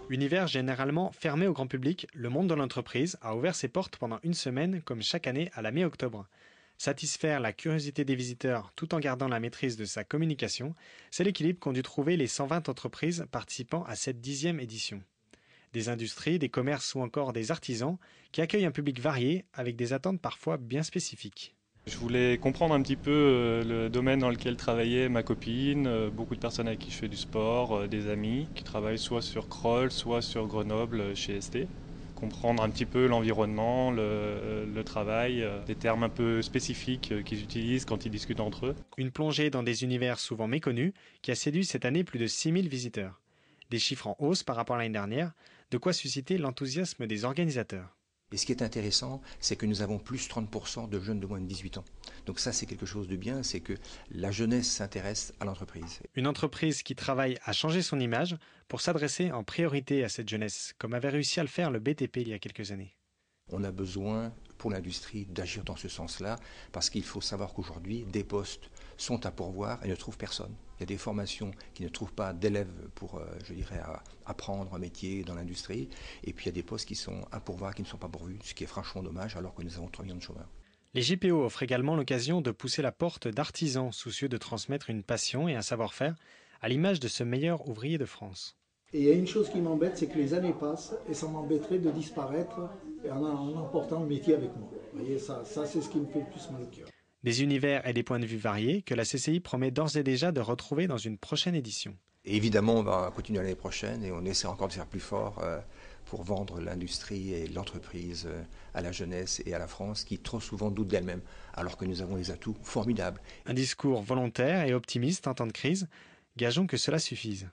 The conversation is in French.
Univers généralement fermé au grand public, le monde de l'entreprise a ouvert ses portes pendant une semaine comme chaque année à la mi-octobre. Satisfaire la curiosité des visiteurs tout en gardant la maîtrise de sa communication, c'est l'équilibre qu'ont dû trouver les 120 entreprises participant à cette 10e édition. Des industries, des commerces ou encore des artisans qui accueillent un public varié avec des attentes parfois bien spécifiques. Je voulais comprendre un petit peu le domaine dans lequel travaillait ma copine, beaucoup de personnes avec qui je fais du sport, des amis qui travaillent soit sur Kroll, soit sur Grenoble chez ST. Comprendre un petit peu l'environnement, le travail, des termes un peu spécifiques qu'ils utilisent quand ils discutent entre eux. Une plongée dans des univers souvent méconnus qui a séduit cette année plus de 6000 visiteurs. Des chiffres en hausse par rapport à l'année dernière, de quoi susciter l'enthousiasme des organisateurs. Et ce qui est intéressant, c'est que nous avons plus 30% de jeunes de moins de 18 ans. Donc ça, c'est quelque chose de bien, c'est que la jeunesse s'intéresse à l'entreprise. Une entreprise qui travaille à changer son image pour s'adresser en priorité à cette jeunesse, comme avait réussi à le faire le BTP il y a quelques années. On a besoin, pour l'industrie, d'agir dans ce sens-là, parce qu'il faut savoir qu'aujourd'hui, des postes sont à pourvoir et ne trouvent personne. Il y a des formations qui ne trouvent pas d'élèves pour, apprendre un métier dans l'industrie, et puis il y a des postes qui sont à pourvoir, qui ne sont pas pourvus, ce qui est franchement dommage, alors que nous avons 3 millions de chômeurs. Les JPO offrent également l'occasion de pousser la porte d'artisans soucieux de transmettre une passion et un savoir-faire, à l'image de ce meilleur ouvrier de France. Et il y a une chose qui m'embête, c'est que les années passent et ça m'embêterait de disparaître en emportant le métier avec moi. Vous voyez, ça c'est ce qui me fait le plus mal au cœur. Des univers et des points de vue variés que la CCI promet d'ores et déjà de retrouver dans une prochaine édition. Et évidemment, on va continuer l'année prochaine et on essaie encore de faire plus fort pour vendre l'industrie et l'entreprise à la jeunesse et à la France qui trop souvent doutent d'elle-même, alors que nous avons des atouts formidables. Un discours volontaire et optimiste en temps de crise, gageons que cela suffise.